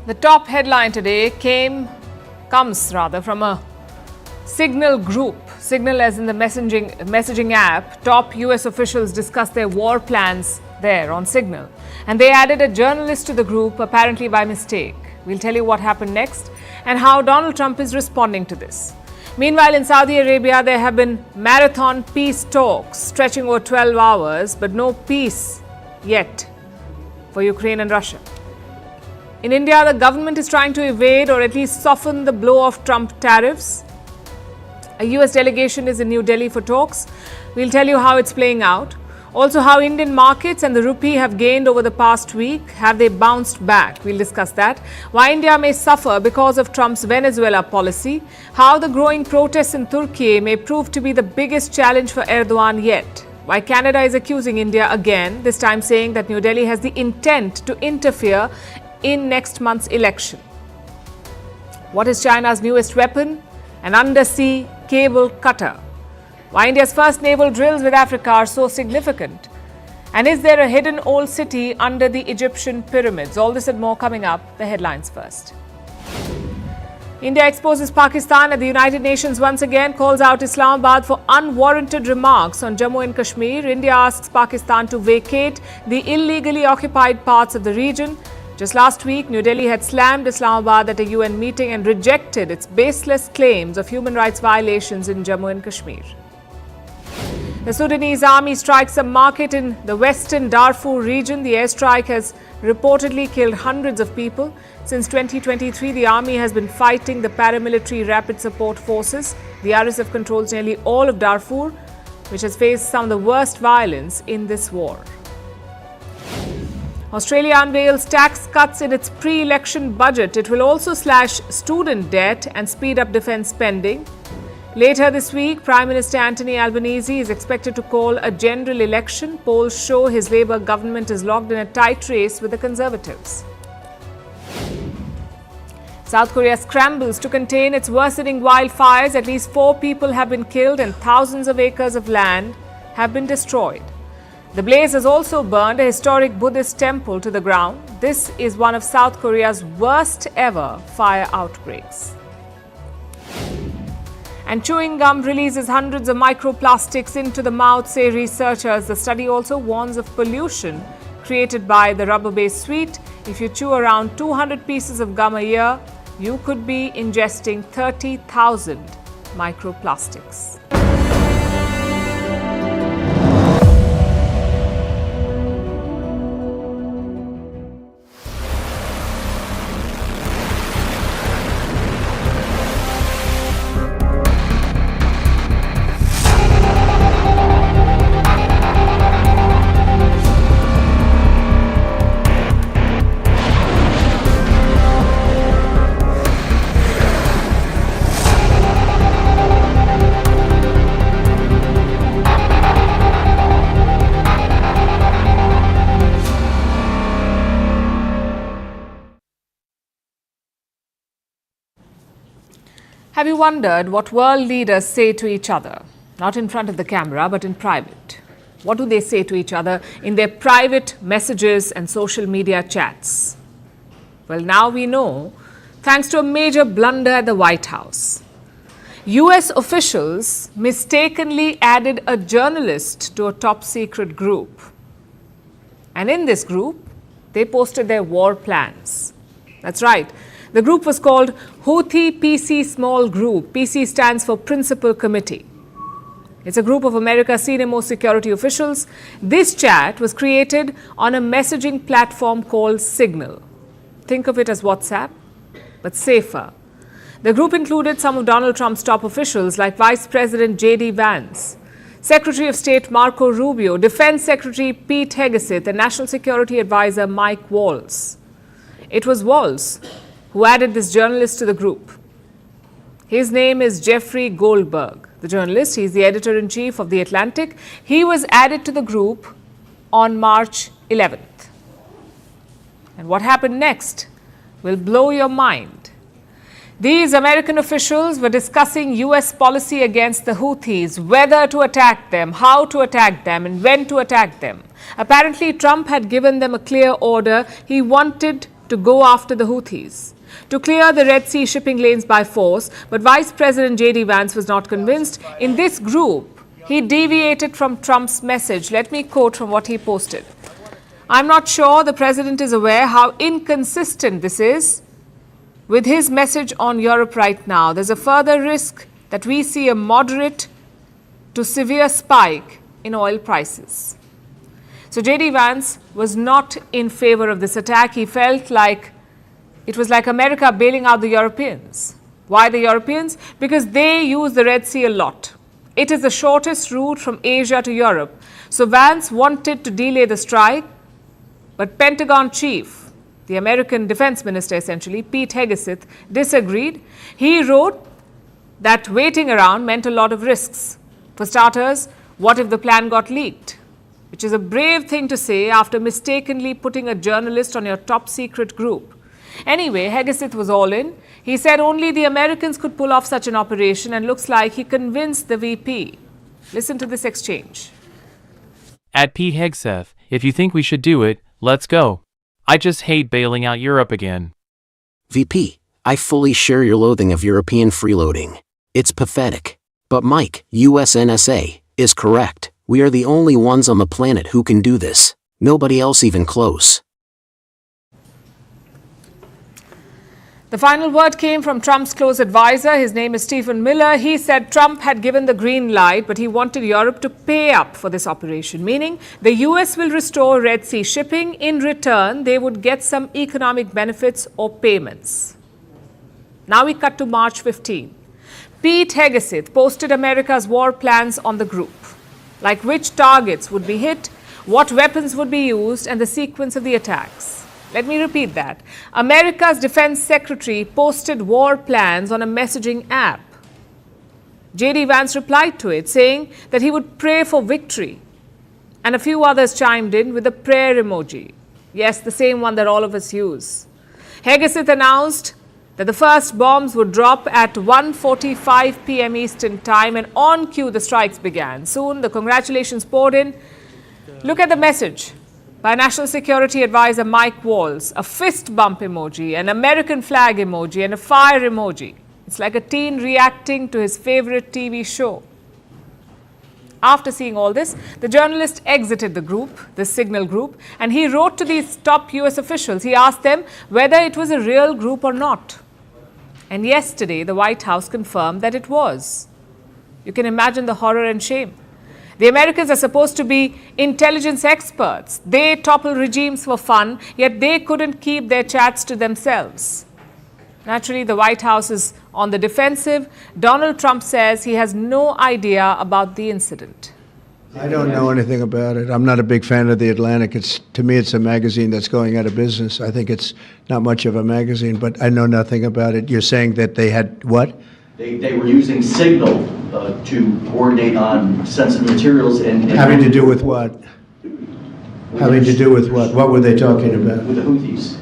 The top headline today comes from a Signal group. Signal as in the messaging app. Top US officials discussed their war plans there on Signal. And they added a journalist to the group, apparently by mistake. We'll tell you what happened next and how Donald Trump is responding to this. Meanwhile, in Saudi Arabia, there have been marathon peace talks stretching over 12 hours, but no peace yet for Ukraine and Russia. In India, the government is trying to evade or at least soften the blow of Trump tariffs. A US delegation is in New Delhi for talks. We'll tell you how it's playing out. Also, how Indian markets and the rupee have gained over the past week. Have they bounced back? We'll discuss that. Why India may suffer because of Trump's Venezuela policy. How the growing protests in Turkey may prove to be the biggest challenge for Erdogan yet. Why Canada is accusing India again, this time saying that New Delhi has the intent to interfere in next month's election. What is China's newest weapon? An undersea cable cutter. Why India's first naval drills with Africa are so significant. And is there a hidden old city under the Egyptian pyramids? All this and more coming up. The headlines first. India exposes Pakistan at the United Nations once again, calls out Islamabad for unwarranted remarks on Jammu and Kashmir. India asks Pakistan to vacate the illegally occupied parts of the region. Just last week, New Delhi had slammed Islamabad at a UN meeting and rejected its baseless claims of human rights violations in Jammu and Kashmir. The Sudanese army strikes a market in the western Darfur region. The airstrike has reportedly killed hundreds of people. Since 2023, the army has been fighting the paramilitary rapid support forces. The RSF controls nearly all of Darfur, which has faced some of the worst violence in this war. Australia unveils tax cuts in its pre-election budget. It will also slash student debt and speed up defence spending. Later this week, Prime Minister Anthony Albanese is expected to call a general election. Polls show his Labour government is locked in a tight race with the Conservatives. South Korea scrambles to contain its worsening wildfires. At least 4 people have been killed and thousands of acres of land have been destroyed. The blaze has also burned a historic Buddhist temple to the ground. This is one of South Korea's worst ever fire outbreaks. And chewing gum releases hundreds of microplastics into the mouth, say researchers. The study also warns of pollution created by the rubber-based sweet. If you chew around 200 pieces of gum a year, you could be ingesting 30,000 microplastics. Have you wondered what world leaders say to each other? Not in front of the camera, but in private. What do they say to each other in their private messages and social media chats? Well, now we know, thanks to a major blunder at the White House. US officials mistakenly added a journalist to a top secret group. And in this group, they posted their war plans. That's right. The group was called Houthi PC Small Group. PC stands for Principal Committee. It's a group of America's senior-most security officials. This chat was created on a messaging platform called Signal. Think of it as WhatsApp, but safer. The group included some of Donald Trump's top officials like Vice President J.D. Vance, Secretary of State Marco Rubio, Defense Secretary Pete Hegseth, and National Security Advisor Mike Waltz. It was Waltz who added this journalist to the group. His name is Jeffrey Goldberg. The journalist, he's the editor-in-chief of The Atlantic. He was added to the group on March 11th. And what happened next will blow your mind. These American officials were discussing US policy against the Houthis, whether to attack them, how to attack them, and when to attack them. Apparently, Trump had given them a clear order. He wanted to go after the Houthis, to clear the Red Sea shipping lanes by force, but Vice President J.D. Vance was not convinced. In this group, he deviated from Trump's message. Let me quote from what he posted. I'm not sure the president is aware how inconsistent this is with his message on Europe right now. There's a further risk that we see a moderate to severe spike in oil prices. So J.D. Vance was not in favor of this attack. He felt like it was like America bailing out the Europeans. Why the Europeans? Because they use the Red Sea a lot. It is the shortest route from Asia to Europe. So Vance wanted to delay the strike, but Pentagon chief, the American defense minister essentially, Pete Hegseth, disagreed. He wrote that waiting around meant a lot of risks. For starters, what if the plan got leaked? Which is a brave thing to say after mistakenly putting a journalist on your top secret group. Anyway, Hegseth was all in. He said only the Americans could pull off such an operation, and looks like he convinced the VP. Listen to this exchange. At Pete Hegseth, if you think we should do it, let's go. I just hate bailing out Europe again. VP, I fully share your loathing of European freeloading. It's pathetic. But Mike, US NSA, is correct. We are the only ones on the planet who can do this. Nobody else even close. The final word came from Trump's close advisor. His name is Stephen Miller. He said Trump had given the green light, but he wanted Europe to pay up for this operation, meaning the US will restore Red Sea shipping. In return, they would get some economic benefits or payments. Now we cut to March 15. Pete Hegseth posted America's war plans on the group, like which targets would be hit, what weapons would be used, and the sequence of the attacks. Let me repeat that. America's Defense Secretary posted war plans on a messaging app. J.D. Vance replied to it, saying that he would pray for victory. And a few others chimed in with a prayer emoji. Yes, the same one that all of us use. Hegseth announced that the first bombs would drop at 1:45 p.m. Eastern Time, and on cue the strikes began. Soon the congratulations poured in. Look at the message by National Security Advisor Mike Waltz, a fist bump emoji, an American flag emoji, and a fire emoji. It's like a teen reacting to his favorite TV show. After seeing all this, the journalist exited the group, the Signal group, and he wrote to these top US officials. He asked them whether it was a real group or not. And yesterday, the White House confirmed that it was. You can imagine the horror and shame. The Americans are supposed to be intelligence experts. They topple regimes for fun, yet they couldn't keep their chats to themselves. Naturally, the White House is on the defensive. Donald Trump says he has no idea about the incident. I don't know anything about it. I'm not a big fan of The Atlantic. To me, it's a magazine that's going out of business. I think it's not much of a magazine, but I know nothing about it. You're saying that they had what? They were using Signal to coordinate on sensitive materials and having to do with what? Having to do with what? What were they talking about? With the Houthis.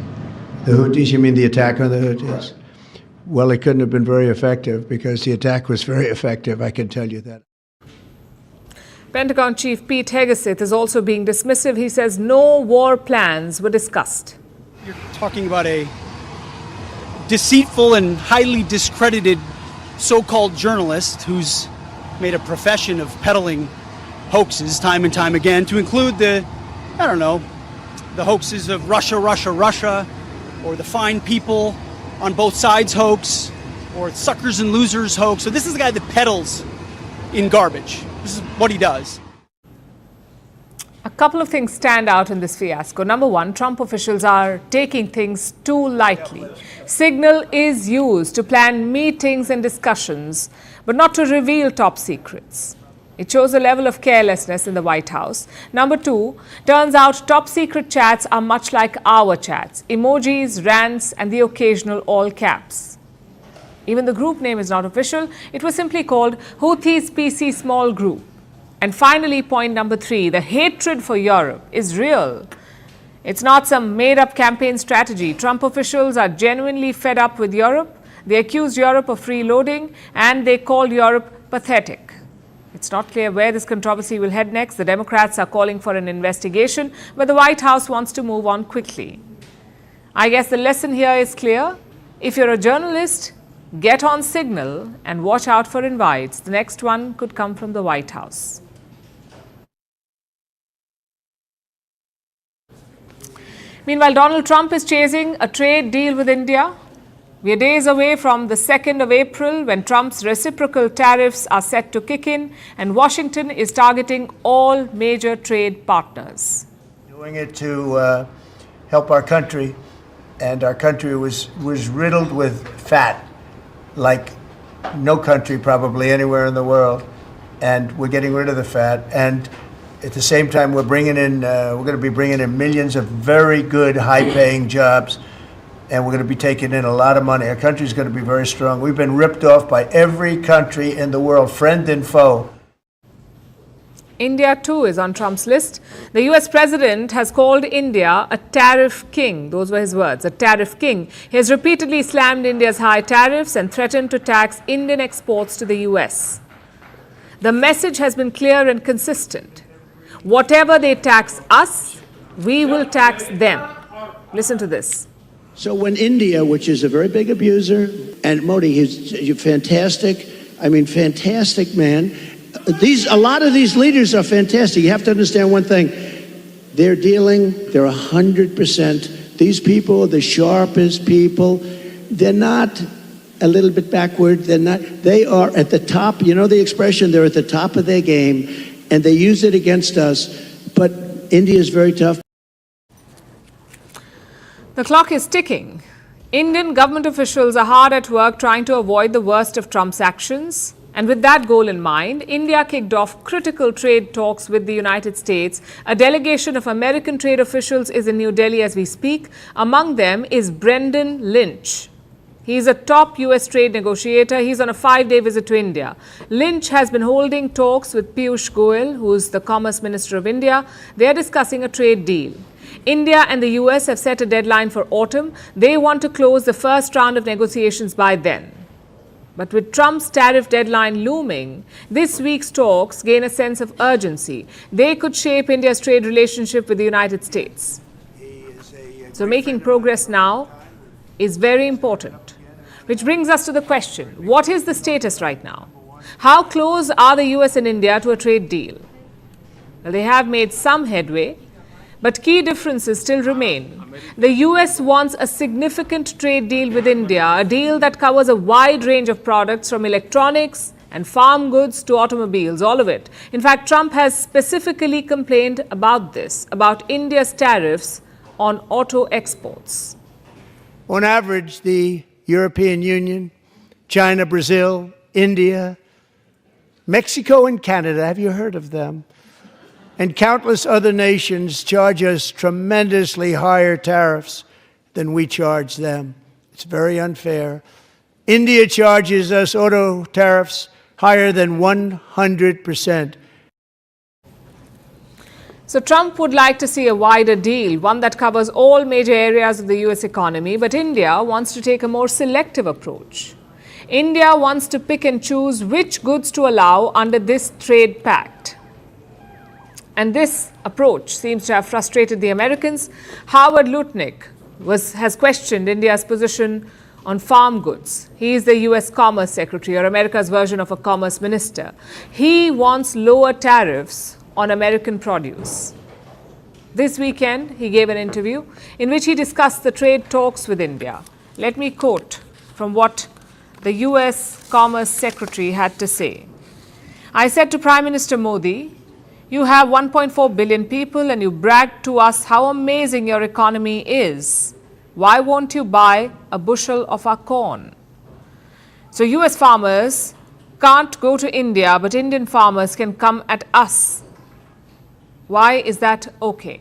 The Houthis? You mean the attack on the Houthis? Well, it couldn't have been very effective because the attack was very effective, I can tell you that. Pentagon Chief Pete Hegseth is also being dismissive. He says no war plans were discussed. You're talking about a deceitful and highly discredited so-called journalist who's made a profession of peddling hoaxes time and time again, to include the hoaxes of Russia, or the fine people on both sides hoax, or suckers and losers hoax. So this is the guy that peddles in garbage. This is what he does. A couple of things stand out in this fiasco. Number one, Trump officials are taking things too lightly. Signal is used to plan meetings and discussions, but not to reveal top secrets. It shows a level of carelessness in the White House. Number two, turns out top secret chats are much like our chats. Emojis, rants, and the occasional all caps. Even the group name is not official. It was simply called Houthis PC Small Group. And finally, point number three, the hatred for Europe is real. It's not some made-up campaign strategy. Trump officials are genuinely fed up with Europe. They accused Europe of freeloading, and they called Europe pathetic. It's not clear where this controversy will head next. The Democrats are calling for an investigation, but the White House wants to move on quickly. I guess the lesson here is clear. If you're a journalist, get on Signal and watch out for invites. The next one could come from the White House. Meanwhile, Donald Trump is chasing a trade deal with India. We are days away from the 2nd of April when Trump's reciprocal tariffs are set to kick in, and Washington is targeting all major trade partners. Doing it to help our country, and our country was riddled with fat, like no country probably anywhere in the world, and we're getting rid of the fat. And at the same time, we're going to be bringing in millions of very good, high-paying jobs, and we're going to be taking in a lot of money. Our country's going to be very strong. We've been ripped off by every country in the world, friend and foe. India too is on Trump's list. The US president has called India a tariff king. Those were his words, a tariff king. He has repeatedly slammed India's high tariffs and threatened to tax Indian exports to the US. The message has been clear and consistent. Whatever they tax us, we will tax them. Listen to this. So when India, which is a very big abuser, and Modi, he's fantastic, fantastic man. A lot of these leaders are fantastic. You have to understand one thing. They're 100%. These people are the sharpest people. They're not a little bit backward. They are at the top. You know the expression, they're at the top of their game, and they use it against us. But India is very tough. The clock is ticking. Indian government officials are hard at work trying to avoid the worst of Trump's actions. And with that goal in mind, India kicked off critical trade talks with the United States. A delegation of American trade officials is in New Delhi as we speak. Among them is Brendan Lynch. He's a top US trade negotiator. He's on a 5-day visit to India. Lynch has been holding talks with Piyush Goyal, who's the Commerce Minister of India. They are discussing a trade deal. India and the US have set a deadline for autumn. They want to close the first round of negotiations by then. But with Trump's tariff deadline looming, this week's talks gain a sense of urgency. They could shape India's trade relationship with the United States. So making progress now is very important. Which brings us to the question, what is the status right now? How close are the US and India to a trade deal? Well, they have made some headway, but key differences still remain. The US wants a significant trade deal with India, a deal that covers a wide range of products from electronics and farm goods to automobiles, all of it. In fact, Trump has specifically complained about this, about India's tariffs on auto exports. On average, the European Union, China, Brazil, India, Mexico and Canada, have you heard of them? And countless other nations charge us tremendously higher tariffs than we charge them. It's very unfair. India charges us auto tariffs higher than 100%. So Trump would like to see a wider deal, one that covers all major areas of the US economy, but India wants to take a more selective approach. India wants to pick and choose which goods to allow under this trade pact. And this approach seems to have frustrated the Americans. Howard Lutnick has questioned India's position on farm goods. He is the US Commerce Secretary, or America's version of a Commerce Minister. He wants lower tariffs on American produce. This weekend, he gave an interview in which he discussed the trade talks with India. Let me quote from what the US Commerce Secretary had to say. I said to Prime Minister Modi, you have 1.4 billion people and you bragged to us how amazing your economy is. Why won't you buy a bushel of our corn? So US farmers can't go to India, but Indian farmers can come at us. Why is that okay?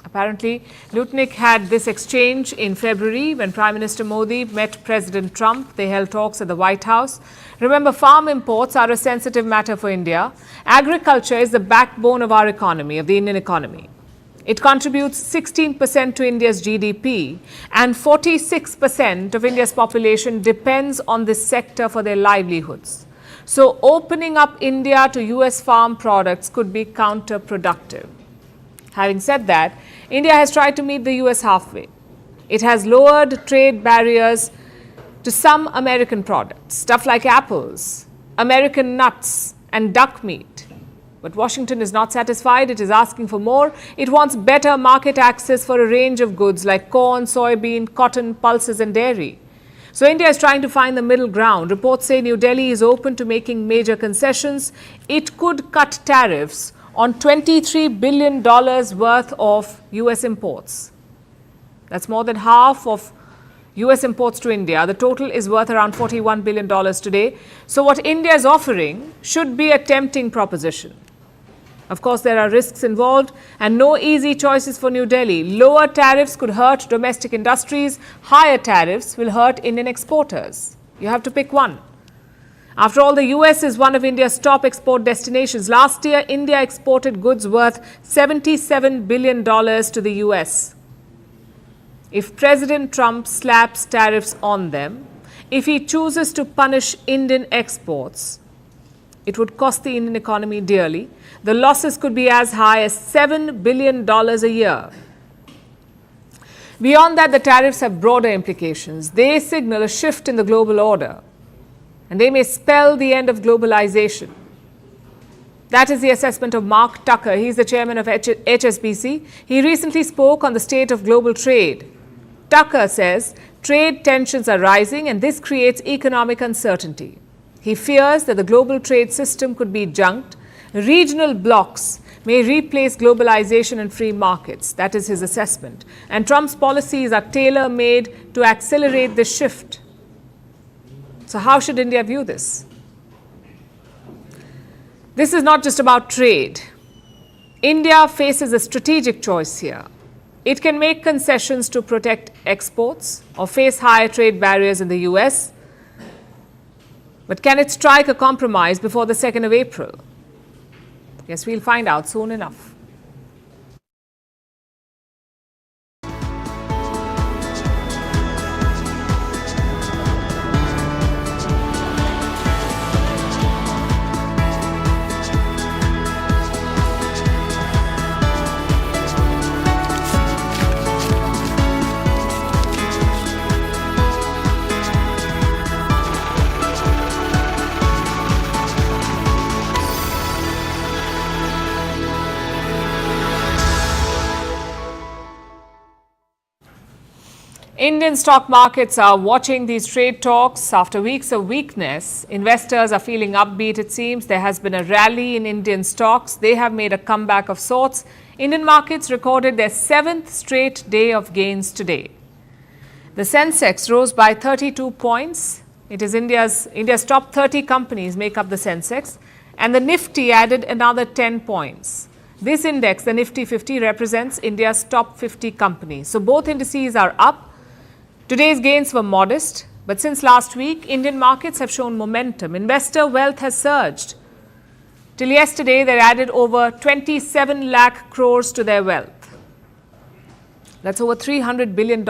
Apparently, Lutnick had this exchange in February when Prime Minister Modi met President Trump. They held talks at the White House. Remember, farm imports are a sensitive matter for India. Agriculture is the backbone of our economy, of the Indian economy. It contributes 16% to India's GDP, and 46% of India's population depends on this sector for their livelihoods. So opening up India to US farm products could be counterproductive. Having said that, India has tried to meet the US halfway. It has lowered trade barriers to some American products, stuff like apples, American nuts, and duck meat. But Washington is not satisfied. It is asking for more. It wants better market access for a range of goods like corn, soybean, cotton, pulses, and dairy. So India is trying to find the middle ground. Reports say New Delhi is open to making major concessions. It could cut tariffs on $23 billion worth of US imports. That's more than half of US imports to India. The total is worth around $41 billion today. So what India is offering should be a tempting proposition. Of course, there are risks involved and no easy choices for New Delhi. Lower tariffs could hurt domestic industries. Higher tariffs will hurt Indian exporters. You have to pick one. After all, the US is one of India's top export destinations. Last year, India exported goods worth $77 billion to the US. If President Trump slaps tariffs on them, if he chooses to punish Indian exports, it would cost the Indian economy dearly. The losses could be as high as $7 billion a year. Beyond that, the tariffs have broader implications. They signal a shift in the global order, and they may spell the end of globalization. That is the assessment of Mark Tucker. He's the chairman of HSBC. He recently spoke on the state of global trade. Tucker says trade tensions are rising and this creates economic uncertainty. He fears that the global trade system could be junked. Regional blocs may replace globalization and free markets. That is his assessment. And Trump's policies are tailor-made to accelerate this shift. So how should India view this? This is not just about trade. India faces a strategic choice here. It can make concessions to protect exports or face higher trade barriers in the US. But can it strike a compromise before the 2nd of April? Yes, we'll find out soon enough. Indian stock markets are watching these trade talks. After weeks of weakness, investors are feeling upbeat, it seems. There has been a rally in Indian stocks. They have made a comeback of sorts. Indian markets recorded their 7th straight day of gains today. The Sensex rose by 32 points. It is India's top 30 companies make up the Sensex. And the Nifty added another 10 points. This index, the Nifty 50, represents India's top 50 companies. So both indices are up. Today's gains were modest, but since last week, Indian markets have shown momentum. Investor wealth has surged. Till yesterday, they added over 27 lakh crores to their wealth. That's over $300 billion.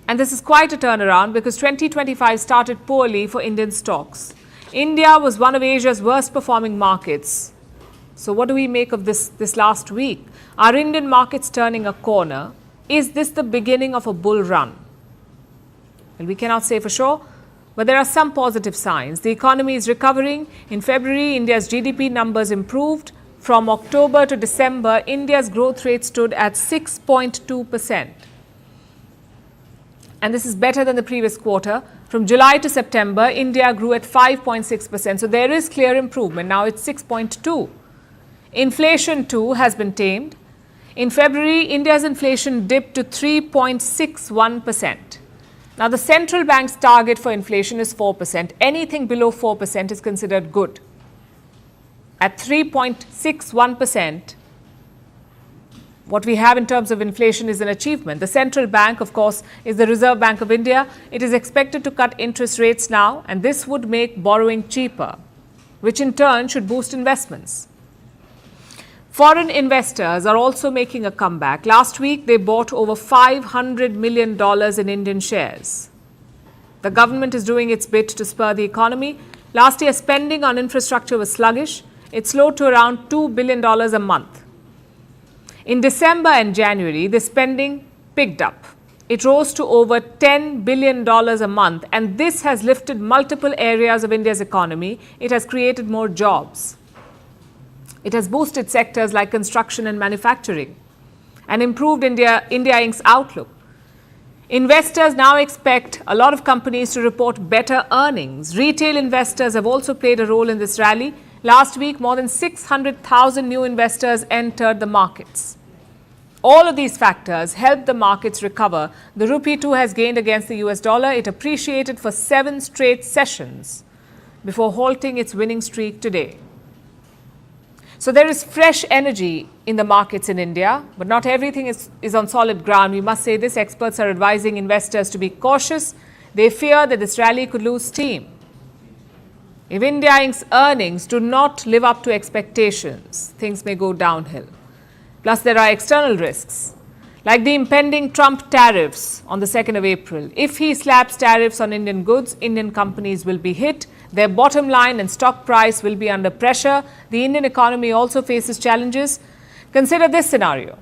And this is quite a turnaround because 2025 started poorly for Indian stocks. India was one of Asia's worst performing markets. So what do we make of this last week? Are Indian markets turning a corner? Is this the beginning of a bull run? Well, we cannot say for sure, but there are some positive signs. The economy is recovering. In February, India's GDP numbers improved. From October to December, India's growth rate stood at 6.2%. And this is better than the previous quarter. From July to September, India grew at 5.6%. So there is clear improvement. Now it's 6.2%. Inflation too has been tamed. In February, India's inflation dipped to 3.61%. Now, the central bank's target for inflation is 4%. Anything below 4% is considered good. At 3.61%, what we have in terms of inflation is an achievement. The central bank, of course, is the Reserve Bank of India. It is expected to cut interest rates now, and this would make borrowing cheaper, which in turn should boost investments. Foreign investors are also making a comeback. Last week, they bought over $500 million in Indian shares. The government is doing its bit to spur the economy. Last year, spending on infrastructure was sluggish. It slowed to around $2 billion a month. In December and January, the spending picked up. It rose to over $10 billion a month, and this has lifted multiple areas of India's economy. It has created more jobs. It has boosted sectors like construction and manufacturing and improved India Inc.'s outlook. Investors now expect a lot of companies to report better earnings. Retail investors have also played a role in this rally. Last week, more than 600,000 new investors entered the markets. All of these factors helped the markets recover. The rupee too has gained against the US dollar. It appreciated for 7 straight sessions before halting its winning streak today. So there is fresh energy in the markets in India, but not everything is on solid ground. We must say this. Experts are advising investors to be cautious. They fear that this rally could lose steam. If India Inc.'s earnings do not live up to expectations, things may go downhill. Plus, there are external risks, like the impending Trump tariffs on the 2nd of April. If he slaps tariffs on Indian goods, Indian companies will be hit. Their bottom line and stock price will be under pressure. The Indian economy also faces challenges. Consider this scenario.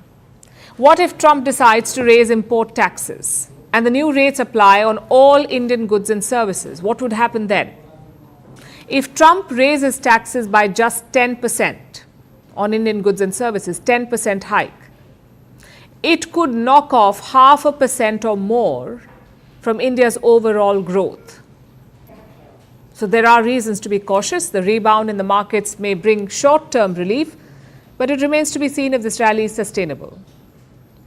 What if Trump decides to raise import taxes and the new rates apply on all Indian goods and services? What would happen then? If Trump raises taxes by just 10% on Indian goods and services, 10% hike, it could knock off 0.5% or more from India's overall growth. So there are reasons to be cautious. The rebound in the markets may bring short-term relief, but it remains to be seen if this rally is sustainable.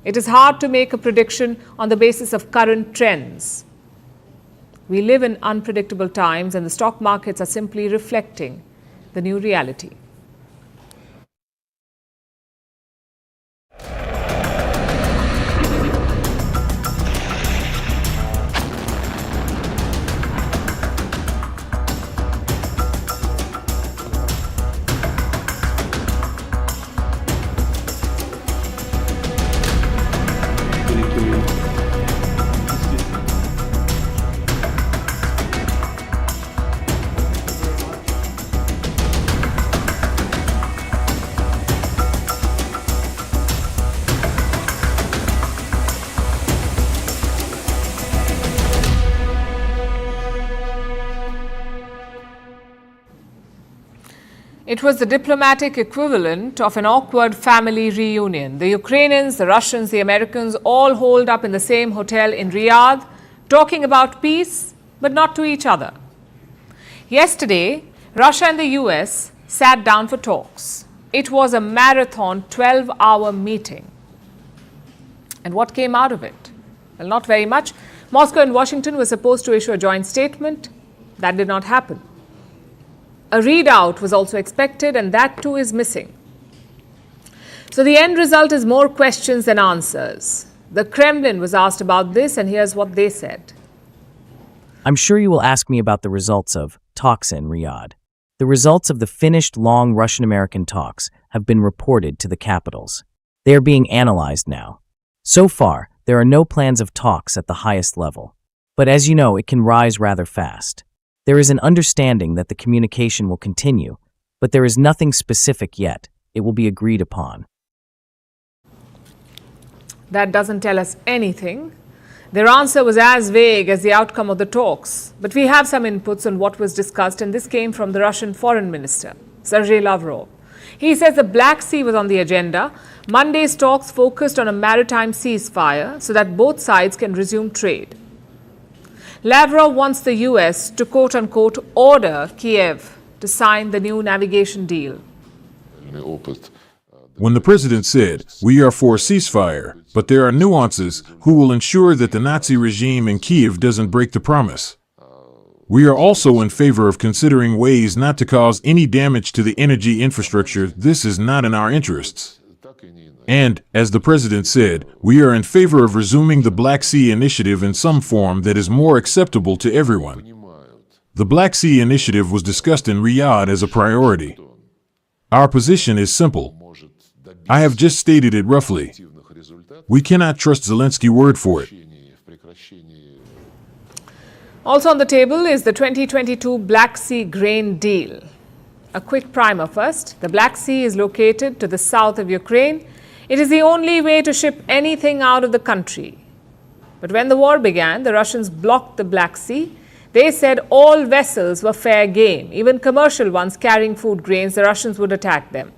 It is hard to make a prediction on the basis of current trends. We live in unpredictable times, and the stock markets are simply reflecting the new reality. It was the diplomatic equivalent of an awkward family reunion. The Ukrainians, the Russians, the Americans all holed up in the same hotel in Riyadh, talking about peace, but not to each other. Yesterday, Russia and the US sat down for talks. It was a marathon 12-hour meeting. And what came out of it? Well, not very much. Moscow and Washington were supposed to issue a joint statement. That did not happen. A readout was also expected, and that too is missing. So the end result is more questions than answers. The Kremlin was asked about this, and here's what they said. I'm sure you will ask me about the results of talks in Riyadh. The results of the finished long Russian-American talks have been reported to the capitals. They are being analyzed now. So far, there are no plans of talks at the highest level. But as you know, it can rise rather fast. There is an understanding that the communication will continue, but there is nothing specific yet. It will be agreed upon. That doesn't tell us anything. Their answer was as vague as the outcome of the talks. But we have some inputs on what was discussed, and this came from the Russian Foreign Minister, Sergei Lavrov. He says the Black Sea was on the agenda. Monday's talks focused on a maritime ceasefire so that both sides can resume trade. Lavrov wants the US to quote-unquote order Kiev to sign the new navigation deal. When the president said, "We are for a ceasefire, but there are nuances who will ensure that the Nazi regime in Kiev doesn't break the promise. We are also in favor of considering ways not to cause any damage to the energy infrastructure. This is not in our interests." And, as the president said, we are in favor of resuming the Black Sea Initiative in some form that is more acceptable to everyone. The Black Sea Initiative was discussed in Riyadh as a priority. Our position is simple. I have just stated it roughly. We cannot trust Zelensky's word for it. Also on the table is the 2022 Black Sea grain deal. A quick primer first. The Black Sea is located to the south of Ukraine. It is the only way to ship anything out of the country. But when the war began, the Russians blocked the Black Sea. They said all vessels were fair game, even commercial ones carrying food grains, the Russians would attack them.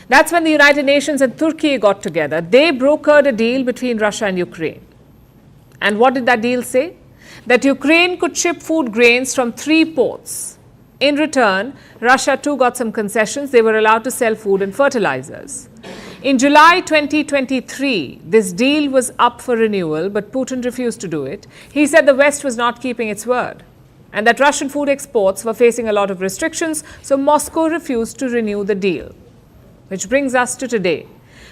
That's when the United Nations and Turkey got together. They brokered a deal between Russia and Ukraine. And what did that deal say? That Ukraine could ship food grains from 3 ports. In return, Russia too got some concessions. They were allowed to sell food and fertilizers. In July 2023, this deal was up for renewal, but Putin refused to do it. He said the West was not keeping its word and that Russian food exports were facing a lot of restrictions, so Moscow refused to renew the deal. Which brings us to today.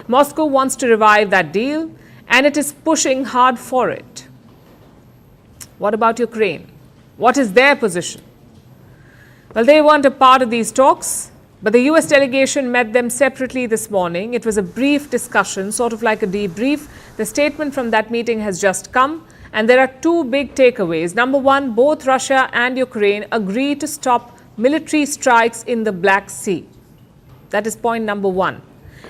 Moscow wants to revive that deal and it is pushing hard for it. What about Ukraine? What is their position? Well, they weren't a part of these talks, but the US delegation met them separately this morning. It was a brief discussion, sort of like a debrief. The statement from that meeting has just come, and there are 2 big takeaways. Number 1, both Russia and Ukraine agree to stop military strikes in the Black Sea. That is point number 1.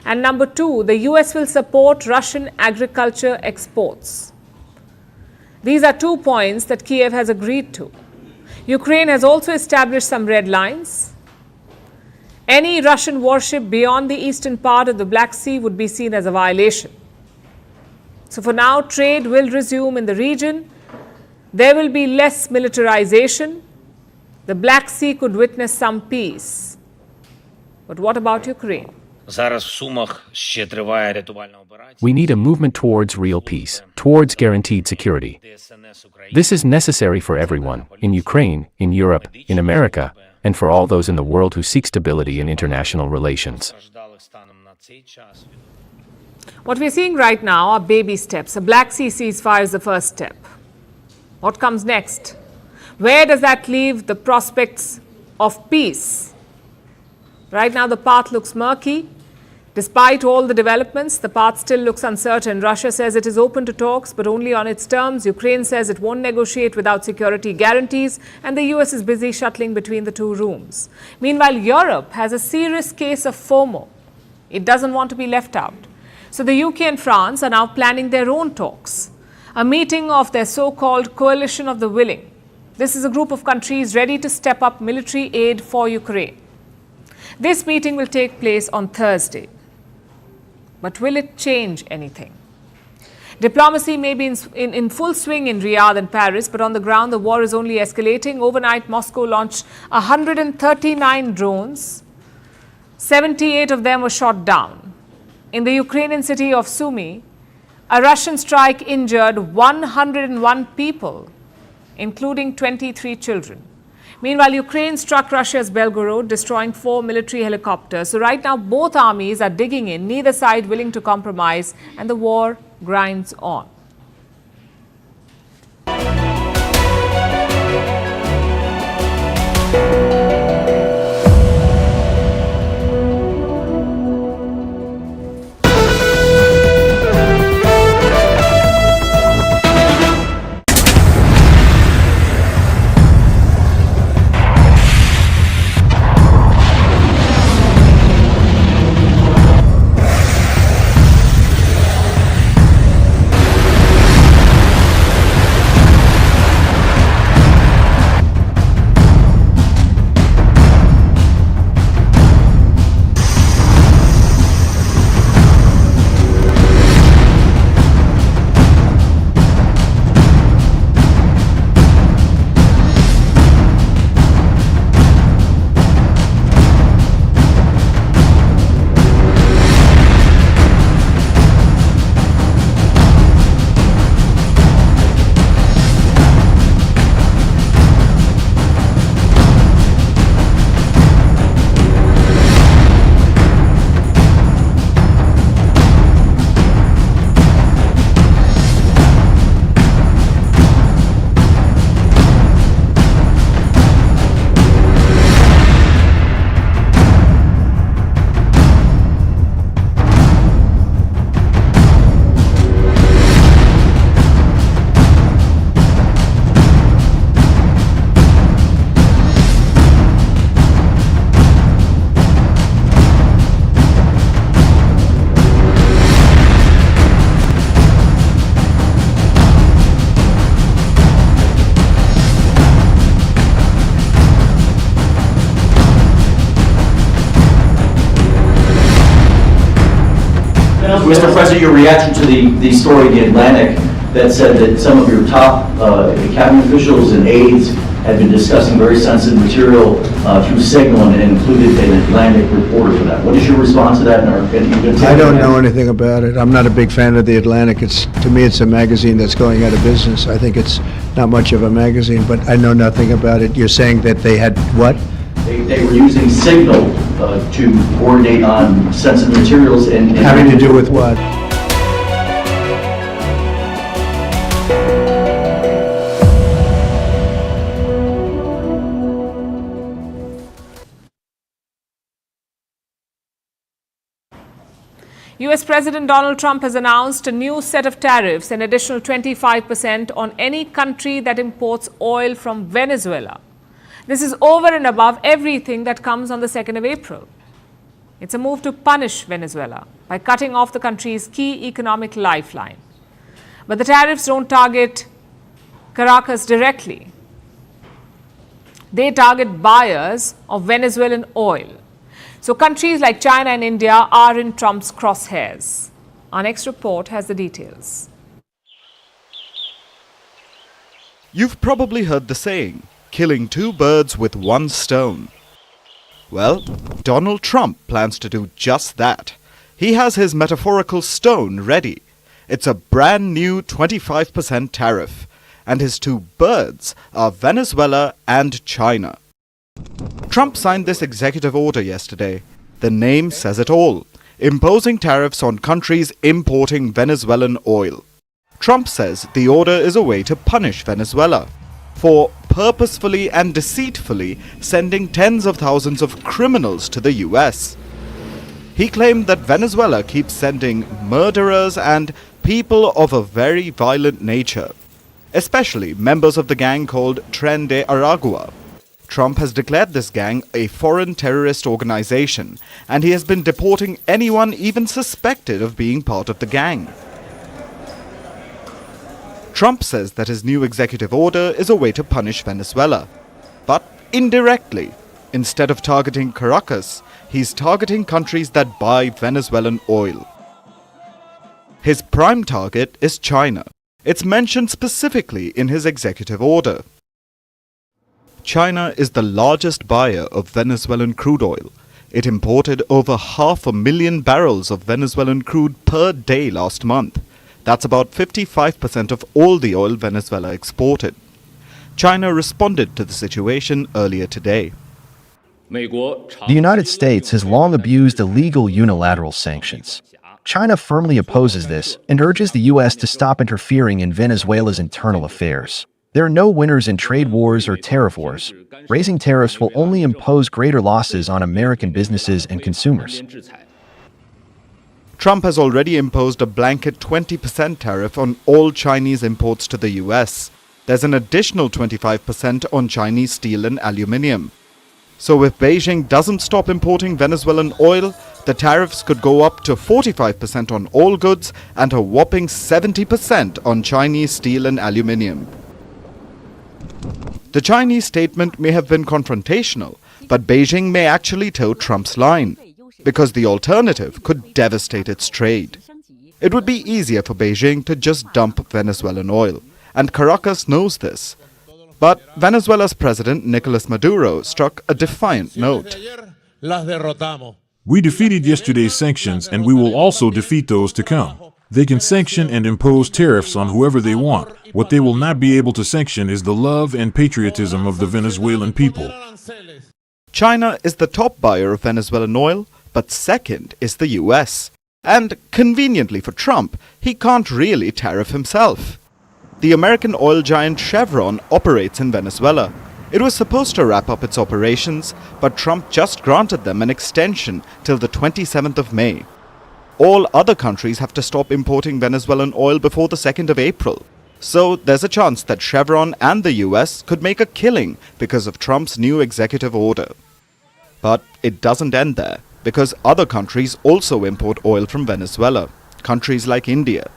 And number 2, the US will support Russian agriculture exports. These are 2 points that Kiev has agreed to. Ukraine has also established some red lines. Any Russian warship beyond the eastern part of the Black Sea would be seen as a violation. So for now, trade will resume in the region. There will be less militarization. The Black Sea could witness some peace. But what about Ukraine? We need a movement towards real peace, towards guaranteed security. This is necessary for everyone, in Ukraine, in Europe, in America, and for all those in the world who seek stability in international relations. What we're seeing right now are baby steps. A Black Sea ceasefire is the first step. What comes next? Where does that leave the prospects of peace? Right now, the path looks murky. Despite all the developments, the path still looks uncertain. Russia says it is open to talks, but only on its terms. Ukraine says it won't negotiate without security guarantees, and the US is busy shuttling between the 2 rooms. Meanwhile, Europe has a serious case of FOMO. It doesn't want to be left out. So the UK and France are now planning their own talks, a meeting of their so-called coalition of the willing. This is a group of countries ready to step up military aid for Ukraine. This meeting will take place on Thursday. But will it change anything? Diplomacy may be in full swing in Riyadh and Paris, but on the ground, the war is only escalating. Overnight, Moscow launched 139 drones. 78 of them were shot down. In the Ukrainian city of Sumy, a Russian strike injured 101 people, including 23 children. Meanwhile, Ukraine struck Russia's Belgorod, destroying 4 military helicopters. So right now, both armies are digging in, neither side willing to compromise, and the war grinds on. Mr. President, your reaction to the story in The Atlantic that said that some of your top cabinet officials and aides had been discussing very sensitive material through Signal and included an Atlantic reporter for that. What is your response to that? I don't know anything about it. I'm not a big fan of The Atlantic. To me, it's a magazine that's going out of business. I think it's not much of a magazine, but I know nothing about it. You're saying that they had what? They were using Signal to coordinate on sensitive materials and Having to do with what? US President Donald Trump has announced a new set of tariffs, an additional 25% on any country that imports oil from Venezuela. This is over and above everything that comes on the 2nd of April. It's a move to punish Venezuela by cutting off the country's key economic lifeline. But the tariffs don't target Caracas directly. They target buyers of Venezuelan oil. So countries like China and India are in Trump's crosshairs. Our next report has the details. You've probably heard the saying, killing two birds with one stone. Well, Donald Trump plans to do just that. He has his metaphorical stone ready. It's a brand new 25% tariff, and his two birds are Venezuela and China. Trump signed this executive order yesterday. The name says it all, imposing tariffs on countries importing Venezuelan oil. Trump says the order is a way to punish Venezuela for purposefully and deceitfully sending tens of thousands of criminals to the US. He claimed that Venezuela keeps sending murderers and people of a very violent nature, especially members of the gang called Tren de Aragua. Trump has declared this gang a foreign terrorist organization, and he has been deporting anyone even suspected of being part of the gang. Trump says that his new executive order is a way to punish Venezuela, but indirectly. Instead of targeting Caracas, he's targeting countries that buy Venezuelan oil. His prime target is China. It's mentioned specifically in his executive order. China is the largest buyer of Venezuelan crude oil. It imported over 500,000 barrels of Venezuelan crude per day last month. That's about 55% of all the oil Venezuela exported. China responded to the situation earlier today. The United States has long abused illegal unilateral sanctions. China firmly opposes this and urges the U.S. to stop interfering in Venezuela's internal affairs. There are no winners in trade wars or tariff wars. Raising tariffs will only impose greater losses on American businesses and consumers. Trump has already imposed a blanket 20% tariff on all Chinese imports to the US. There's an additional 25% on Chinese steel and aluminium. So if Beijing doesn't stop importing Venezuelan oil, the tariffs could go up to 45% on all goods and a whopping 70% on Chinese steel and aluminium. The Chinese statement may have been confrontational, but Beijing may actually toe Trump's line, because the alternative could devastate its trade. It would be easier for Beijing to just dump Venezuelan oil, and Caracas knows this. But Venezuela's President Nicolas Maduro struck a defiant note. We defeated yesterday's sanctions, and we will also defeat those to come. They can sanction and impose tariffs on whoever they want. What they will not be able to sanction is the love and patriotism of the Venezuelan people. China is the top buyer of Venezuelan oil, but second is the US. And conveniently for Trump, he can't really tariff himself. The American oil giant Chevron operates in Venezuela. It was supposed to wrap up its operations, but Trump just granted them an extension till the 27th of May. All other countries have to stop importing Venezuelan oil before the 2nd of April. So there's a chance that Chevron and the US could make a killing because of Trump's new executive order. But it doesn't end there, because other countries also import oil from Venezuela. Countries like India.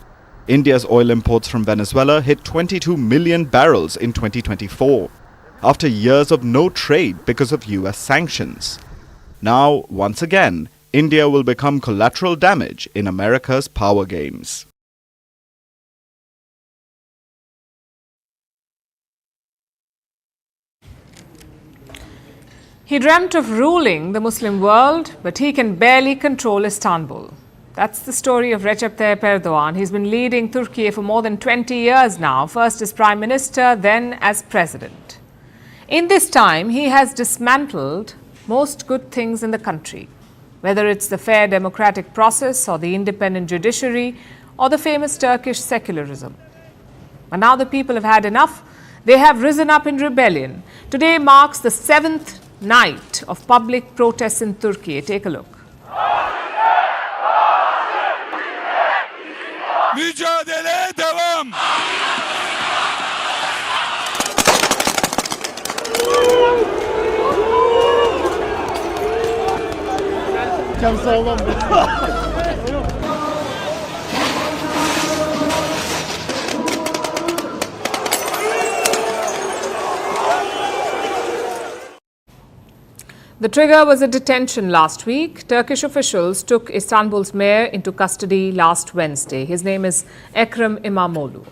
India's oil imports from Venezuela hit 22 million barrels in 2024, after years of no trade because of US sanctions. Now, once again, India will become collateral damage in America's power games. He dreamt of ruling the Muslim world, but he can barely control Istanbul. That's the story of Recep Tayyip Erdogan. He's been leading Turkey for more than 20 years now, first as Prime Minister, then as President. In this time, he has dismantled most good things in the country, whether it's the fair democratic process or the independent judiciary or the famous Turkish secularism. But now the people have had enough. They have risen up in rebellion. Today marks the 7th night of public protests in Turkey. Take a look. Mücadeleye devam. Cam sağlam. The trigger was a detention last week. Turkish officials took Istanbul's mayor into custody last Wednesday. His name is Ekrem İmamoğlu.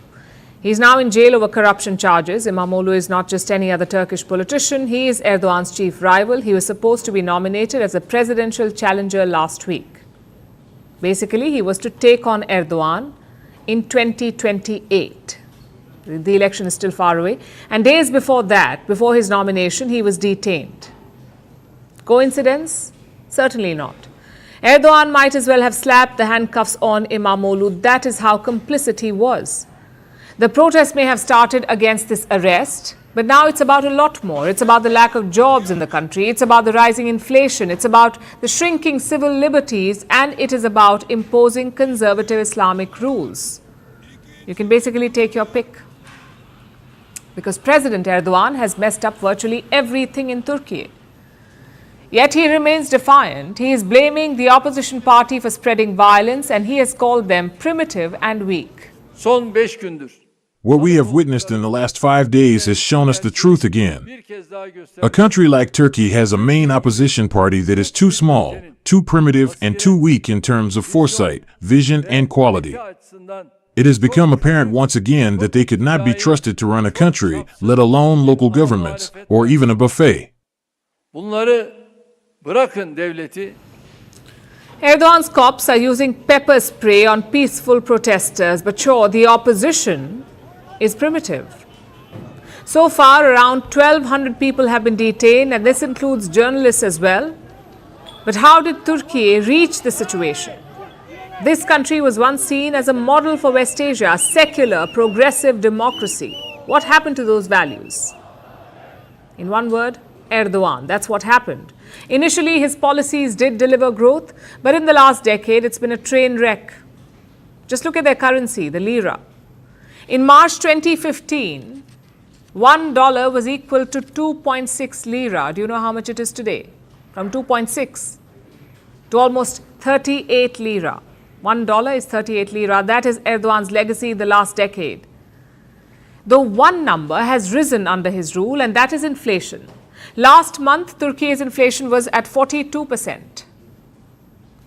He's now in jail over corruption charges. İmamoğlu is not just any other Turkish politician. He is Erdogan's chief rival. He was supposed to be nominated as a presidential challenger last week. Basically, he was to take on Erdogan in 2028. The election is still far away. And days before that, before his nomination, he was detained. Coincidence? Certainly not. Erdogan might as well have slapped the handcuffs on İmamoğlu. That is how complicit he was. The protest may have started against this arrest, but now it's about a lot more. It's about the lack of jobs in the country. It's about the rising inflation. It's about the shrinking civil liberties, and it is about imposing conservative Islamic rules. You can basically take your pick. Because President Erdogan has messed up virtually everything in Turkey. Yet he remains defiant. He is blaming the opposition party for spreading violence, and he has called them primitive and weak. Son 5 gündür. What we have witnessed in the last 5 days has shown us the truth again. A country like Turkey has a main opposition party that is too small, too primitive, and too weak in terms of foresight, vision, and quality. It has become apparent once again that they could not be trusted to run a country, let alone local governments, or even a buffet. Bırakın devleti. Erdogan's cops are using pepper spray on peaceful protesters, but sure, the opposition is primitive. So far, around 1,200 people have been detained, and this includes journalists as well. But how did Turkey reach this situation? This country was once seen as a model for West Asia, a secular, progressive democracy. What happened to those values? In one word, Erdogan. That's what happened. Initially, his policies did deliver growth, but in the last decade, it's been a train wreck. Just look at their currency, the lira. In March 2015, $1 was equal to 2.6 lira. Do you know how much it is today? From 2.6 to almost 38 lira. $1 is 38 lira. That is Erdogan's legacy in the last decade. The one number has risen under his rule, and that is inflation. Last month, Turkey's inflation was at 42%.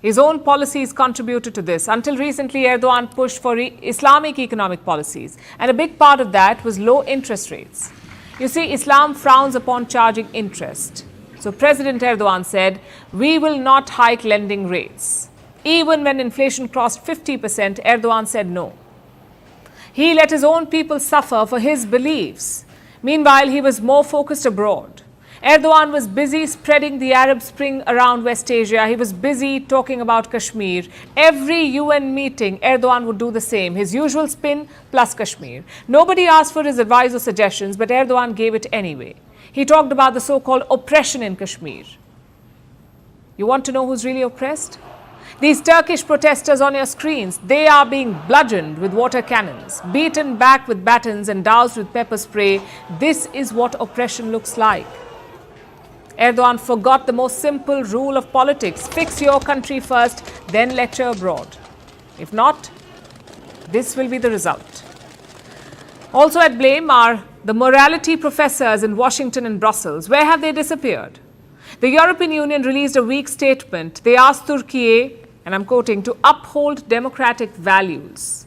His own policies contributed to this. Until recently, Erdogan pushed for Islamic economic policies, and a big part of that was low interest rates. You see, Islam frowns upon charging interest. So President Erdogan said, "We will not hike lending rates." Even when inflation crossed 50%, Erdogan said no. He let his own people suffer for his beliefs. Meanwhile, he was more focused abroad. Erdogan was busy spreading the Arab Spring around West Asia. He was busy talking about Kashmir. Every UN meeting, Erdogan would do the same. His usual spin plus Kashmir. Nobody asked for his advice or suggestions, but Erdogan gave it anyway. He talked about the so-called oppression in Kashmir. You want to know who's really oppressed? These Turkish protesters on your screens, they are being bludgeoned with water cannons, beaten back with batons and doused with pepper spray. This is what oppression looks like. Erdogan forgot the most simple rule of politics. Fix your country first, then lecture abroad. If not, this will be the result. Also at blame are the morality professors in Washington and Brussels. Where have they disappeared? The European Union released a weak statement. They asked Turkey, and I'm quoting, to uphold democratic values.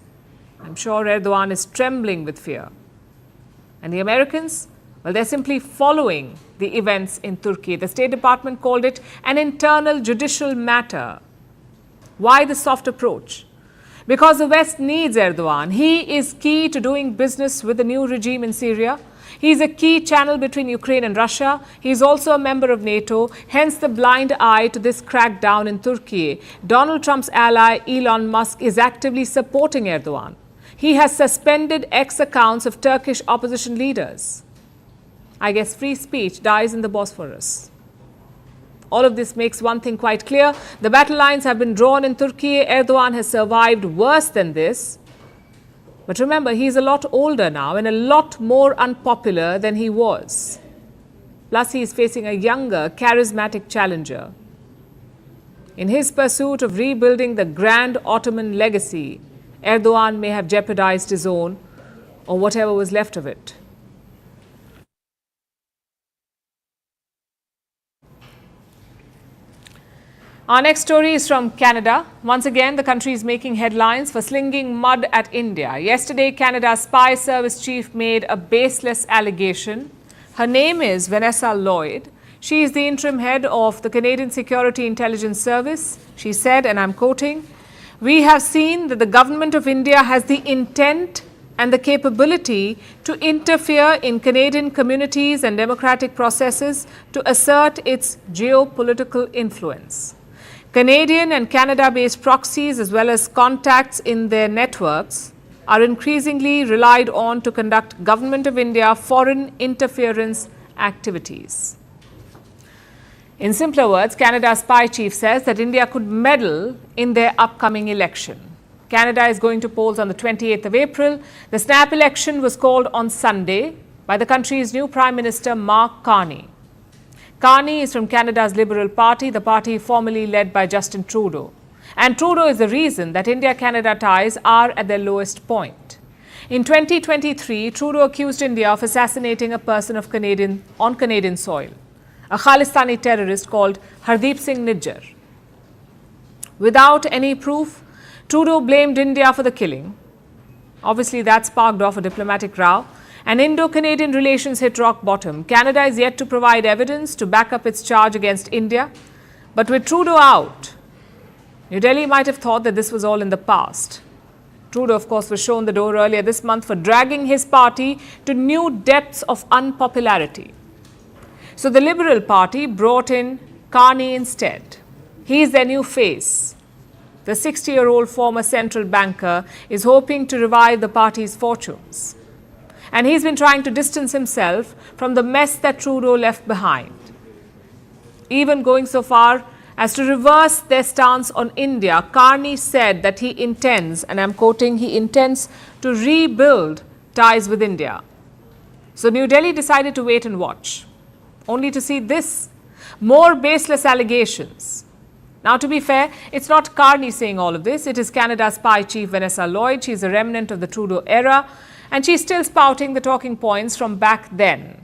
I'm sure Erdogan is trembling with fear. And the Americans? Well, they're simply following the events in Turkey. The State Department called it an internal judicial matter. Why the soft approach? Because the West needs Erdogan. He is key to doing business with the new regime in Syria. He is a key channel between Ukraine and Russia. He is also a member of NATO, hence the blind eye to this crackdown in Turkey. Donald Trump's ally, Elon Musk, is actively supporting Erdogan. He has suspended X accounts of Turkish opposition leaders. I guess free speech dies in the Bosphorus. All of this makes one thing quite clear. The battle lines have been drawn in Turkey. Erdogan has survived worse than this. But remember, he's a lot older now and a lot more unpopular than he was. Plus, he is facing a younger, charismatic challenger. In his pursuit of rebuilding the grand Ottoman legacy, Erdogan may have jeopardized his own or whatever was left of it. Our next story is from Canada. Once again, the country is making headlines for slinging mud at India. Yesterday, Canada's spy service chief made a baseless allegation. Her name is Vanessa Lloyd. She is the interim head of the Canadian Security Intelligence Service. She said, and I'm quoting, "We have seen that the government of India has the intent and the capability to interfere in Canadian communities and democratic processes to assert its geopolitical influence. Canadian and Canada-based proxies as well as contacts in their networks are increasingly relied on to conduct Government of India foreign interference activities." In simpler words, Canada's spy chief says that India could meddle in their upcoming election. Canada is going to polls on the 28th of April. The snap election was called on Sunday by the country's new Prime Minister, Mark Carney. Carney is from Canada's Liberal Party, the party formerly led by Justin Trudeau. And Trudeau is the reason that India-Canada ties are at their lowest point. In 2023, Trudeau accused India of assassinating a person on Canadian soil, a Khalistani terrorist called Hardeep Singh Nijjar. Without any proof, Trudeau blamed India for the killing. Obviously, that sparked off a diplomatic row, and Indo-Canadian relations hit rock bottom. Canada is yet to provide evidence to back up its charge against India. But with Trudeau out, New Delhi might have thought that this was all in the past. Trudeau, of course, was shown the door earlier this month for dragging his party to new depths of unpopularity. So the Liberal Party brought in Carney instead. He is their new face. The 60-year-old former central banker is hoping to revive the party's fortunes. And he's been trying to distance himself from the mess that Trudeau left behind, even going so far as to reverse their stance on India. Carney said that he intends, and I'm quoting, he intends to rebuild ties with India. So New Delhi decided to wait and watch, only to see this, more baseless allegations. Now, to be fair, it's not Carney saying all of this. It is Canada's spy chief, Vanessa Lloyd. She's a remnant of the Trudeau era, and she's still spouting the talking points from back then.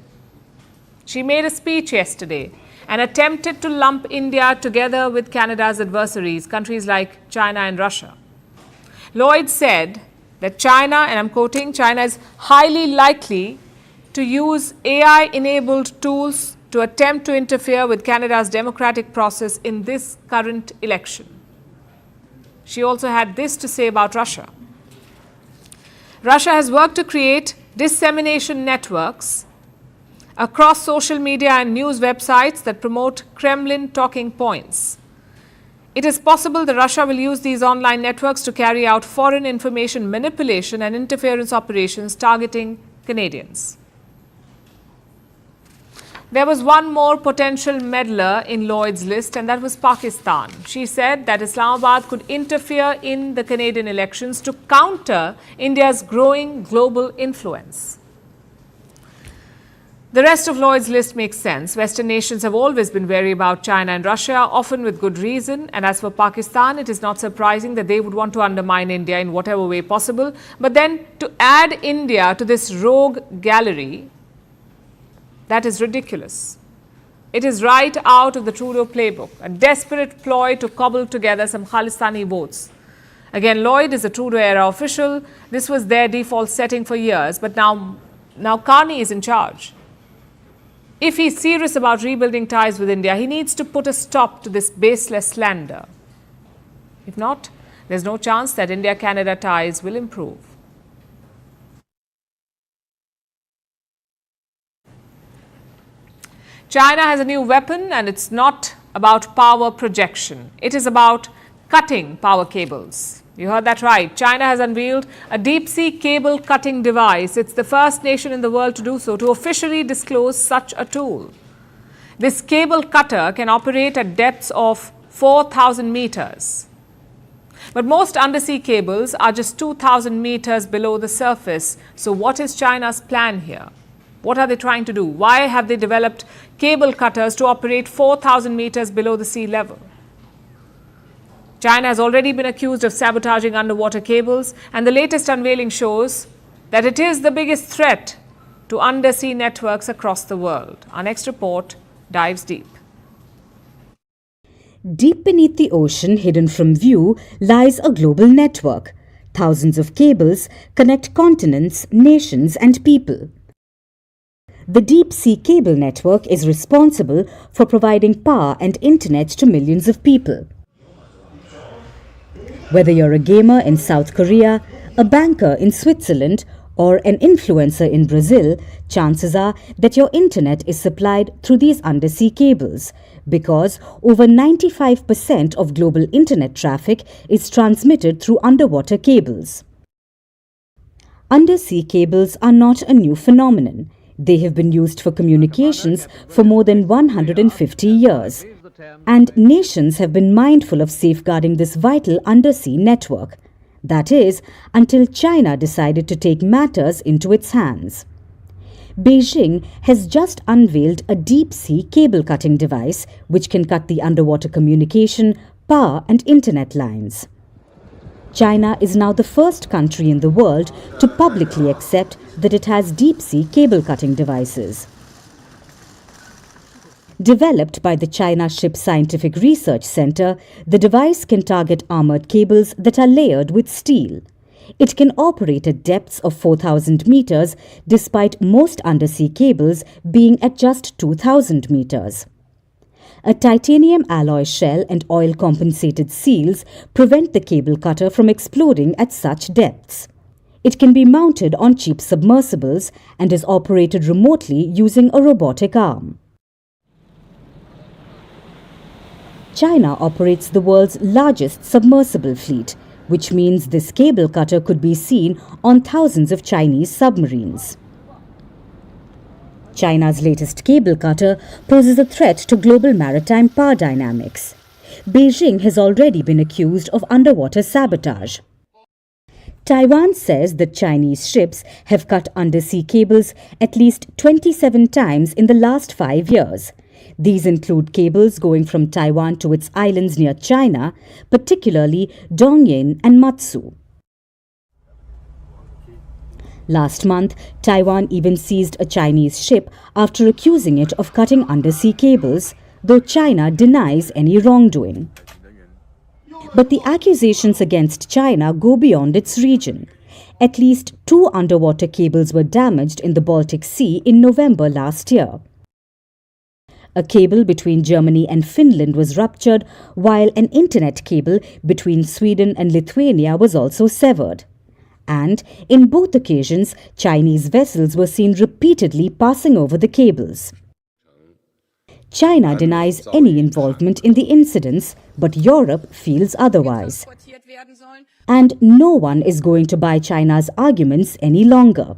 She made a speech yesterday and attempted to lump India together with Canada's adversaries, countries like China and Russia. Lloyd said that China, and I'm quoting, China is highly likely to use AI-enabled tools to attempt to interfere with Canada's democratic process in this current election. She also had this to say about Russia. Russia has worked to create dissemination networks across social media and news websites that promote Kremlin talking points. It is possible that Russia will use these online networks to carry out foreign information manipulation and interference operations targeting Canadians. There was one more potential meddler in Lloyd's list, and that was Pakistan. She said that Islamabad could interfere in the Canadian elections to counter India's growing global influence. The rest of Lloyd's list makes sense. Western nations have always been wary about China and Russia, often with good reason. And as for Pakistan, it is not surprising that they would want to undermine India in whatever way possible. But then to add India to this rogue gallery, that is ridiculous. It is right out of the Trudeau playbook, a desperate ploy to cobble together some Khalistani votes. Again, Lloyd is a Trudeau-era official. This was their default setting for years, but now Carney is in charge. If he's serious about rebuilding ties with India, he needs to put a stop to this baseless slander. If not, there's no chance that India-Canada ties will improve. China has a new weapon, and it's not about power projection. It is about cutting power cables. You heard that right. China has unveiled a deep-sea cable cutting device. It's the first nation in the world to do so, to officially disclose such a tool. This cable cutter can operate at depths of 4,000 meters. But most undersea cables are just 2,000 meters below the surface. So what is China's plan here? What are they trying to do? Why have they developed cable cutters to operate 4,000 meters below the sea level? China has already been accused of sabotaging underwater cables, and the latest unveiling shows that it is the biggest threat to undersea networks across the world. Our next report dives deep. Deep beneath the ocean, hidden from view, lies a global network. Thousands of cables connect continents, nations, and people. The deep-sea cable network is responsible for providing power and internet to millions of people. Whether you're a gamer in South Korea, a banker in Switzerland, or an influencer in Brazil, chances are that your internet is supplied through these undersea cables, because over 95% of global internet traffic is transmitted through underwater cables. Undersea cables are not a new phenomenon. They have been used for communications for more than 150 years. And nations have been mindful of safeguarding this vital undersea network. That is, until China decided to take matters into its hands. Beijing has just unveiled a deep-sea cable-cutting device which can cut the underwater communication, power and internet lines. China is now the first country in the world to publicly accept that it has deep-sea cable-cutting devices. Developed by the China Ship Scientific Research Center, the device can target armored cables that are layered with steel. It can operate at depths of 4,000 meters, despite most undersea cables being at just 2,000 meters. A titanium alloy shell and oil-compensated seals prevent the cable cutter from exploding at such depths. It can be mounted on cheap submersibles and is operated remotely using a robotic arm. China operates the world's largest submersible fleet, which means this cable cutter could be seen on thousands of Chinese submarines. China's latest cable cutter poses a threat to global maritime power dynamics. Beijing has already been accused of underwater sabotage. Taiwan says that Chinese ships have cut undersea cables at least 27 times in the last 5 years. These include cables going from Taiwan to its islands near China, particularly Dongyin and Matsu. Last month, Taiwan even seized a Chinese ship after accusing it of cutting undersea cables, though China denies any wrongdoing. But the accusations against China go beyond its region. At least 2 underwater cables were damaged in the Baltic Sea in November last year. A cable between Germany and Finland was ruptured, while an internet cable between Sweden and Lithuania was also severed. And in both occasions, Chinese vessels were seen repeatedly passing over the cables. China denies any involvement in the incidents, but Europe feels otherwise. And no one is going to buy China's arguments any longer.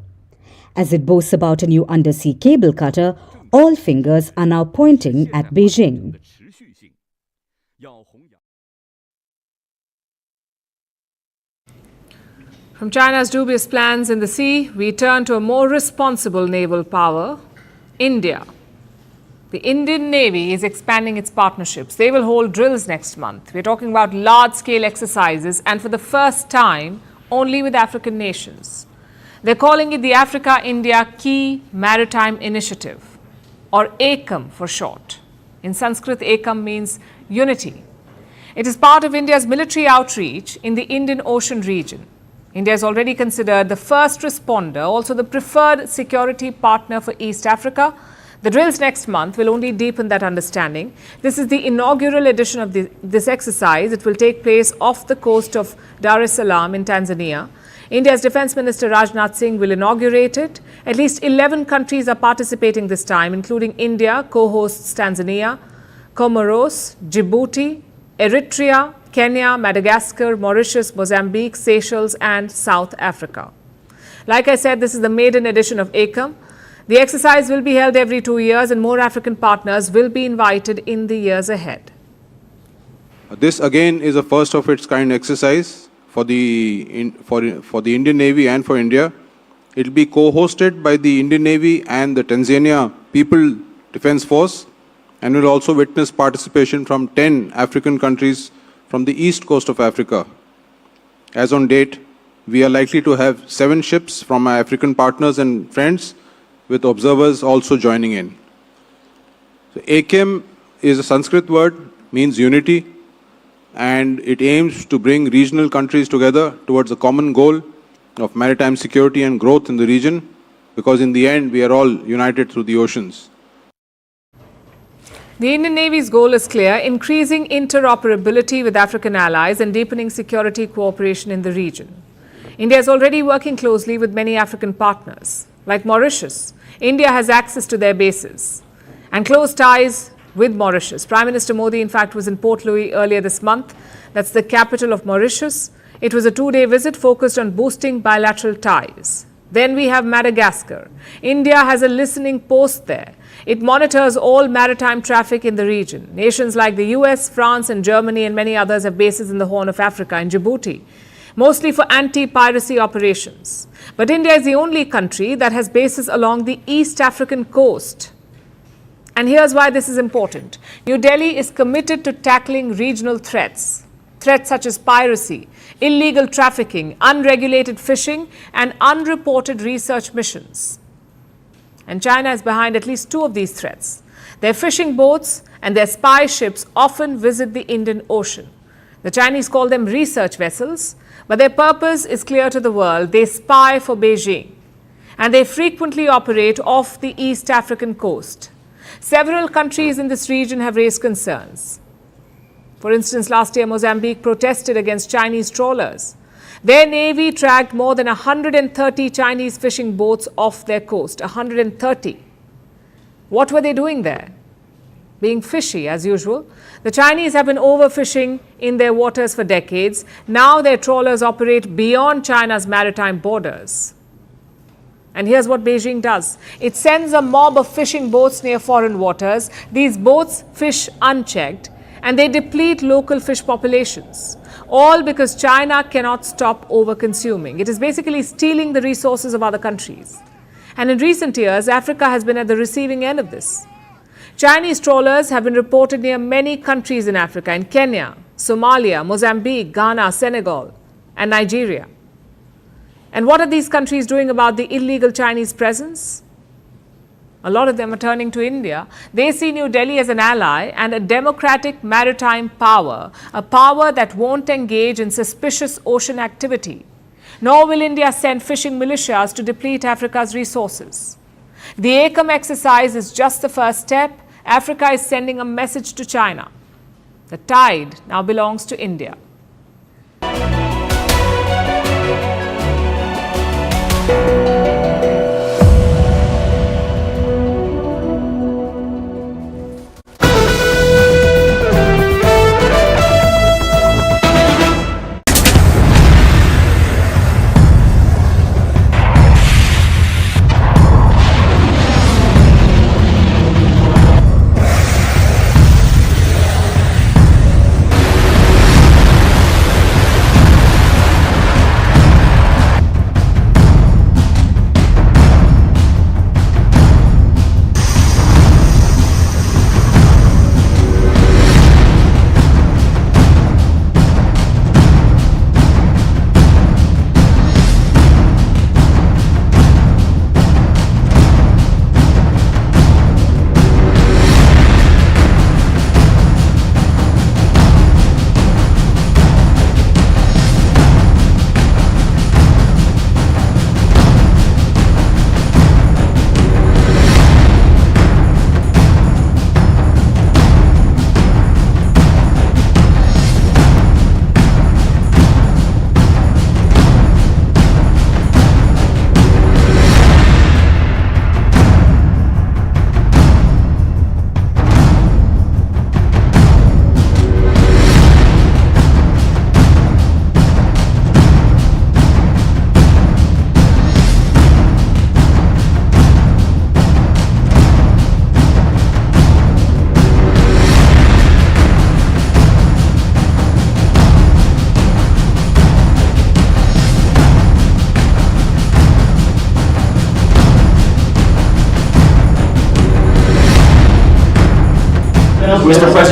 As it boasts about a new undersea cable cutter, all fingers are now pointing at Beijing. From China's dubious plans in the sea, we turn to a more responsible naval power, India. The Indian Navy is expanding its partnerships. They will hold drills next month. We're talking about large-scale exercises, and for the first time, only with African nations. They're calling it the Africa-India Key Maritime Initiative, or ACM for short. In Sanskrit, ekam means unity. It is part of India's military outreach in the Indian Ocean region. India is already considered the first responder, also the preferred security partner for East Africa. The drills next month will only deepen that understanding. This is the inaugural edition of this exercise. It will take place off the coast of Dar es Salaam in Tanzania. India's Defence Minister Rajnath Singh will inaugurate it. At least 11 countries are participating this time, including India, co-hosts Tanzania, Comoros, Djibouti, Eritrea, Kenya, Madagascar, Mauritius, Mozambique, Seychelles and South Africa. Like I said, this is the maiden edition of ACAM. The exercise will be held every 2 years and more African partners will be invited in the years ahead. This again is a first of its kind exercise for the Indian Navy and for India. It will be co-hosted by the Indian Navy and the Tanzania People Defence Force and will also witness participation from 10 African countries from the east coast of Africa. As on date, we are likely to have 7 ships from our African partners and friends, with observers also joining in. So, AKEM is a Sanskrit word, means unity, and it aims to bring regional countries together towards a common goal of maritime security and growth in the region, because in the end, we are all united through the oceans. The Indian Navy's goal is clear: increasing interoperability with African allies and deepening security cooperation in the region. India is already working closely with many African partners. Like Mauritius, India has access to their bases and close ties with Mauritius. Prime Minister Modi, in fact, was in Port Louis earlier this month. That's the capital of Mauritius. It was a 2-day visit focused on boosting bilateral ties. Then we have Madagascar. India has a listening post there. It monitors all maritime traffic in the region. Nations like the US, France and Germany and many others have bases in the Horn of Africa and Djibouti, mostly for anti-piracy operations. But India is the only country that has bases along the East African coast. And here's why this is important. New Delhi is committed to tackling regional threats. Threats such as piracy, illegal trafficking, unregulated fishing and unreported research missions. And China is behind at least 2 of these threats. Their fishing boats and their spy ships often visit the Indian Ocean. The Chinese call them research vessels, but their purpose is clear to the world. They spy for Beijing, and they frequently operate off the East African coast. Several countries in this region have raised concerns. For instance, last year Mozambique protested against Chinese trawlers. Their navy tracked more than 130 Chinese fishing boats off their coast. 130. What were they doing there? Being fishy as usual. The Chinese have been overfishing in their waters for decades. Now their trawlers operate beyond China's maritime borders. And here's what Beijing does. It sends a mob of fishing boats near foreign waters. These boats fish unchecked and they deplete local fish populations. All because China cannot stop over-consuming. It is basically stealing the resources of other countries. And in recent years, Africa has been at the receiving end of this. Chinese trawlers have been reported near many countries in Africa, in Kenya, Somalia, Mozambique, Ghana, Senegal, and Nigeria. And what are these countries doing about the illegal Chinese presence? A lot of them are turning to India. They see New Delhi as an ally and a democratic maritime power, a power that won't engage in suspicious ocean activity. Nor will India send fishing militias to deplete Africa's resources. The ACAM exercise is just the first step. Africa is sending a message to China. The tide now belongs to India.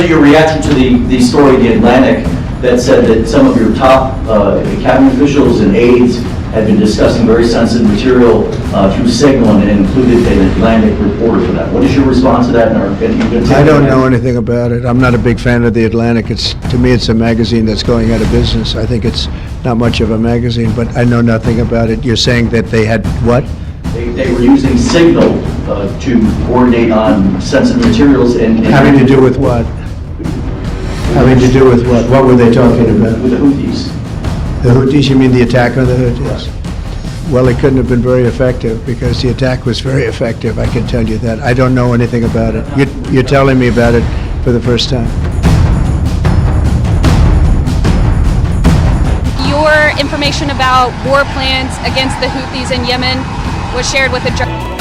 wanted your reaction to the story in The Atlantic that said that some of your top cabinet officials and aides had been discussing very sensitive material through Signal and included an Atlantic reporter for that. What is your response to that? I don't know anything about it. I'm not a big fan of The Atlantic. To me, it's a magazine that's going out of business. I think it's not much of a magazine, but I know nothing about it. You're saying that they had what? They were using Signal to coordinate on sensitive materials and Having to do with what? Having to do with what? What were they talking about? With the Houthis. The Houthis, you mean the attack on the Houthis? Well, it couldn't have been very effective because the attack was very effective, I can tell you that. I don't know anything about it. You're telling me about it for the first time. Your information about war plans against the Houthis in Yemen was shared with a journalist.